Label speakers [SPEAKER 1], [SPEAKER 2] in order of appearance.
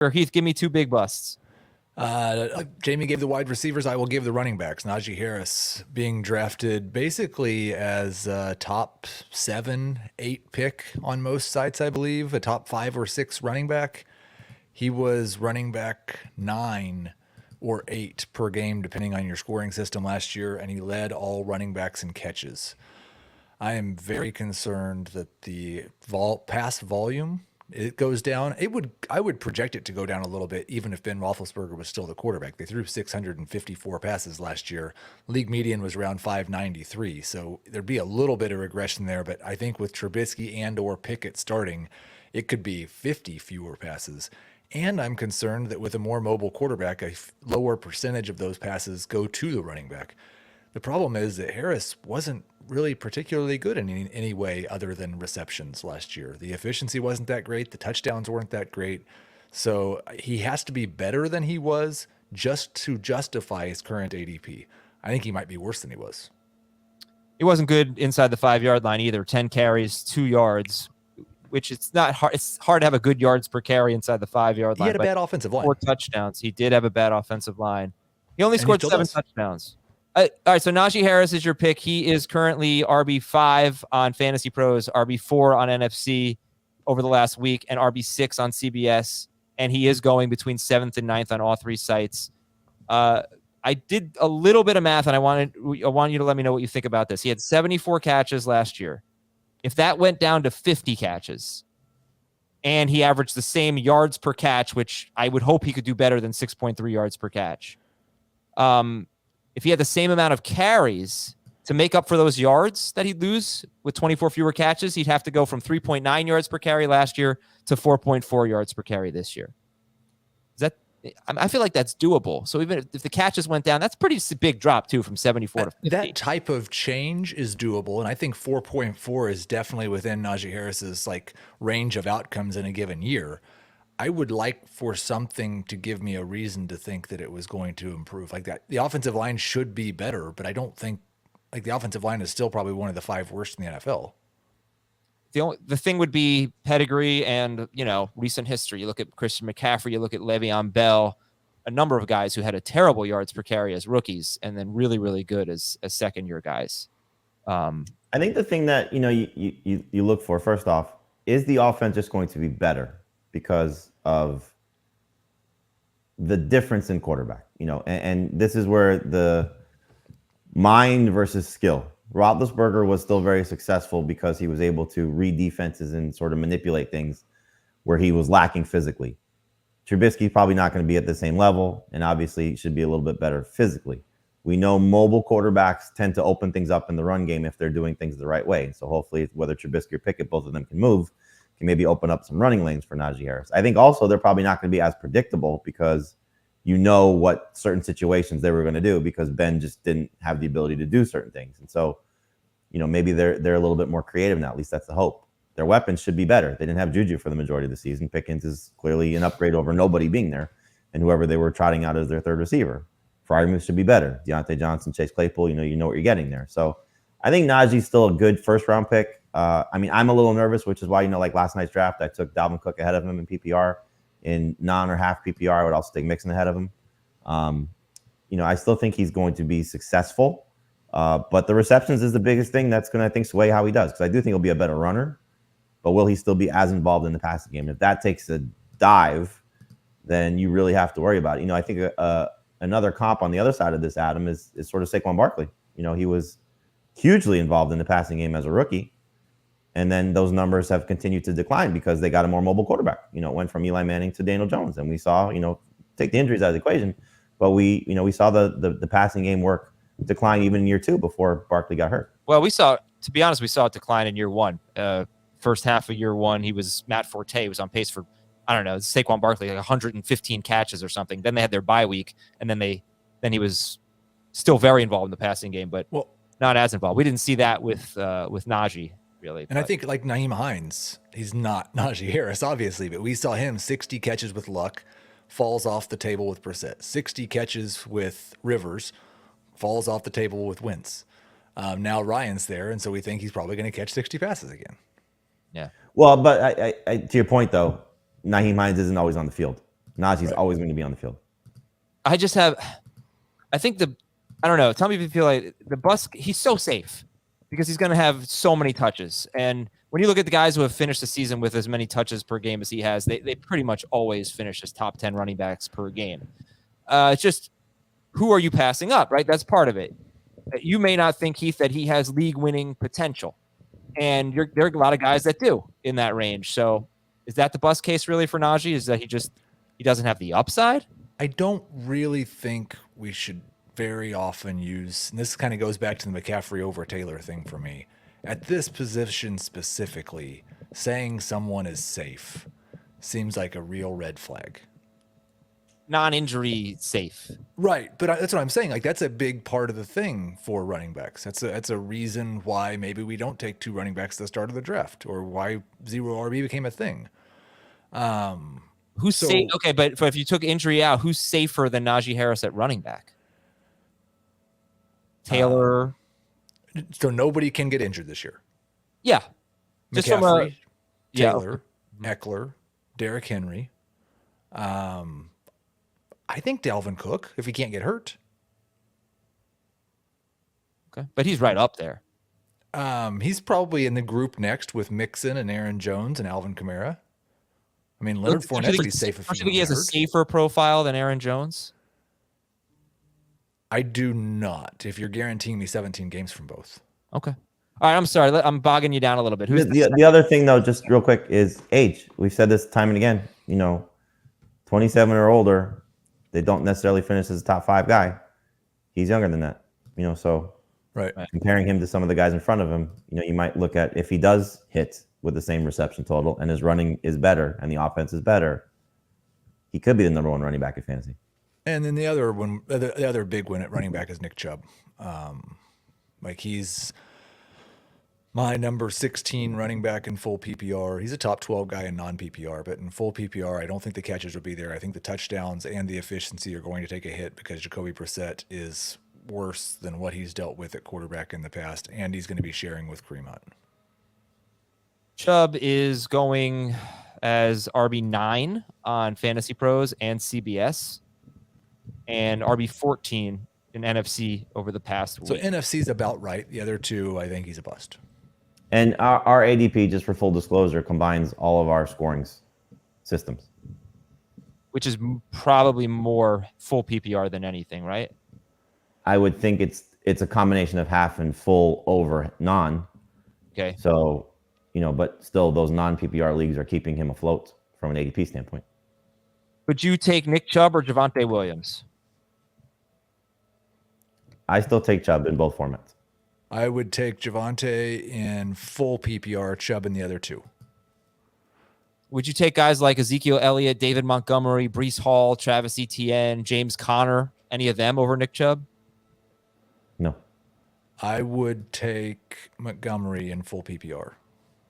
[SPEAKER 1] Or Heath, give me two big busts.
[SPEAKER 2] Jamie gave the wide receivers. I will give the running backs. Naji Harris being drafted basically as a top 7, 8 pick on most sites, I believe, a top 5 or 6 running back. He was running back 9 or 8 per game, depending on your scoring system last year, and he led all running backs in catches. I am very concerned that the pass volume, it goes down. I would project it to go down a little bit, even if Ben Roethlisberger was still the quarterback. They threw 654 passes last year. League median was around 593, so there'd be a little bit of regression there. But I think with Trubisky and/or Pickett starting, it could be 50 fewer passes. And I'm concerned that with a more mobile quarterback, a lower percentage of those passes go to the running back. The problem is that Harris wasn't really particularly good in any way other than receptions last year. The efficiency wasn't that great. The touchdowns weren't that great. So he has to be better than he was just to justify his current ADP. I think he might be worse than he was.
[SPEAKER 1] He wasn't good inside the 5-yard line either. 10 carries, 2 yards, which it's not hard. It's hard to have a good yards per carry inside the 5-yard line.
[SPEAKER 2] He had a bad offensive line.
[SPEAKER 1] 4 touchdowns. He did have a bad offensive line. He only scored 7 touchdowns. All right, so Naji Harris is your pick. He is currently RB5 on Fantasy Pros, RB4 on NFC over the last week, and RB6 on CBS. And he is going between 7th and 9th on all 3 sites. I did a little bit of math, and I want you to let me know what you think about this. He had 74 catches last year. If that went down to 50 catches, and he averaged the same yards per catch, which I would hope he could do better than 6.3 yards per catch. If he had the same amount of carries to make up for those yards that he'd lose with 24 fewer catches, he'd have to go from 3.9 yards per carry last year to 4.4 yards per carry this year. I feel like that's doable. So even if the catches went down, that's a pretty big drop too, from 74 to 50.
[SPEAKER 2] That type of change is doable, and I think 4.4 is definitely within Najee Harris's range of outcomes in a given year. I would like for something to give me a reason to think that it was going to improve like that. The offensive line should be better, but I don't think the offensive line is still probably one of the 5 worst in the NFL.
[SPEAKER 1] The thing would be pedigree and, recent history. You look at Christian McCaffrey, you look at Le'Veon Bell, a number of guys who had a terrible yards per carry as rookies and then really, really good as second-year guys.
[SPEAKER 3] I think the thing that, you look for, first off, is the offense just going to be better because of the difference in quarterback, and this is where the mind versus skill. Roethlisberger was still very successful because he was able to read defenses and sort of manipulate things where he was lacking physically. Trubisky's probably not going to be at the same level, and obviously should be a little bit better physically. We know mobile quarterbacks tend to open things up in the run game if they're doing things the right way. So hopefully, whether Trubisky or Pickett, both of them can move, can maybe open up some running lanes for Naji Harris. I think also they're probably not going to be as predictable because what certain situations they were going to do because Ben just didn't have the ability to do certain things. And so, maybe they're a little bit more creative now. At least that's the hope. Their weapons should be better. They didn't have Juju for the majority of the season. Pickens is clearly an upgrade over nobody being there and whoever they were trotting out as their third receiver. Freiermuth should be better. Deontay Johnson, Chase Claypool, you know what you're getting there. So I think Najee's still a good first-round pick. I'm a little nervous, which is why, like last night's draft, I took Dalvin Cook ahead of him in PPR. In non or half PPR, I would also take Mixon ahead of him. I still think he's going to be successful. But the receptions is the biggest thing that's going to, I think, sway how he does. Because I do think he'll be a better runner. But will he still be as involved in the passing game? If that takes a dive, then you really have to worry about it. I think another comp on the other side of this, Adam, is sort of Saquon Barkley. He was hugely involved in the passing game as a rookie. And then those numbers have continued to decline because they got a more mobile quarterback. It went from Eli Manning to Daniel Jones. And we saw, take the injuries out of the equation. But we saw the passing game work decline even in year 2 before Barkley got hurt.
[SPEAKER 1] Well, to be honest, we saw it decline in year 1. First half of year 1, Matt Forte was on pace for, Saquon Barkley, 115 catches or something. Then they had their bye week, and then he was still very involved in the passing game, but not as involved. We didn't see that with Najee, really.
[SPEAKER 2] And I think like Nyheim Hines, he's not Najee Harris, obviously, but we saw him 60 catches with Luck, falls off the table with Brissett. 60 catches with Rivers, falls off the table with Wentz. Now Ryan's there, and so we think he's probably going to catch 60 passes again.
[SPEAKER 1] Yeah.
[SPEAKER 3] Well, but I to your point, though, Nyheim Hines isn't always on the field. Najee's always going to be on the field.
[SPEAKER 1] I think I don't know. Tell me if you feel like the bus, he's so safe because he's going to have so many touches. And when you look at the guys who have finished the season with as many touches per game as he has, they pretty much always finish as top 10 running backs per game. It's just, who are you passing up, right? That's part of it. You may not think, Heath, that he has league-winning potential. And there are a lot of guys that do in that range. So is that the bust case really for Najee? Is that he doesn't have the upside?
[SPEAKER 2] I don't really think we should very often use, and this kind of goes back to the McCaffrey over Taylor thing for me. At this position specifically, saying someone is safe seems like a real red flag.
[SPEAKER 1] Non-injury safe.
[SPEAKER 2] Right, but that's what I'm saying. Like, that's a big part of the thing for running backs. That's a reason why maybe we don't take 2 running backs at the start of the draft, or why 0 RB became a thing.
[SPEAKER 1] Who's safe? Okay, but if you took injury out, who's safer than Naji Harris at running back? Taylor.
[SPEAKER 2] So nobody can get injured this year.
[SPEAKER 1] Yeah. Just
[SPEAKER 2] McCaffrey,
[SPEAKER 1] Taylor,
[SPEAKER 2] Eckler, Derrick Henry. I think Dalvin Cook, if he can't get hurt.
[SPEAKER 1] Okay, but he's right up there.
[SPEAKER 2] He's probably in the group next with Mixon and Aaron Jones and Alvin Kamara. I mean, Leonard Fournette's pretty safe.
[SPEAKER 1] Don't you think he has a safer profile than Aaron Jones?
[SPEAKER 2] I do not. If you're guaranteeing me 17 games from both.
[SPEAKER 1] Okay. All right. I'm sorry. I'm bogging you down a little bit. Who's
[SPEAKER 3] the other thing, though, just real quick, is age. We've said this time and again. 27 or older, they don't necessarily finish as a top 5 guy. He's younger than that. So
[SPEAKER 2] right.
[SPEAKER 3] Comparing him to some of the guys in front of him, you might look at if he does hit with the same reception total and his running is better and the offense is better, he could be the number 1 running back in fantasy.
[SPEAKER 2] And then the other one, the other big one at running back is Nick Chubb. He's my number 16 running back in full PPR. He's a top 12 guy in non-PPR, but in full PPR, I don't think the catches will be there. I think the touchdowns and the efficiency are going to take a hit because Jacoby Brissett is worse than what he's dealt with at quarterback in the past, and he's going to be sharing with Kareem Hunt.
[SPEAKER 1] Chubb is going as RB9 on Fantasy Pros and CBS, and RB14 in NFC over the past week.
[SPEAKER 2] So NFC's about right. The other 2, I think he's a bust.
[SPEAKER 3] And our ADP, just for full disclosure, combines all of our scoring systems.
[SPEAKER 1] Which is probably more full PPR than anything, right?
[SPEAKER 3] I would think it's a combination of half and full over non.
[SPEAKER 1] Okay.
[SPEAKER 3] So, but still those non-PPR leagues are keeping him afloat from an ADP standpoint.
[SPEAKER 1] Would you take Nick Chubb or Javante Williams?
[SPEAKER 3] I still take Chubb in both formats.
[SPEAKER 2] I would take Javante in full PPR, Chubb in the other 2.
[SPEAKER 1] Would you take guys like Ezekiel Elliott, David Montgomery, Breece Hall, Travis Etienne, James Conner, any of them over Nick Chubb?
[SPEAKER 3] No.
[SPEAKER 2] I would take Montgomery in full PPR.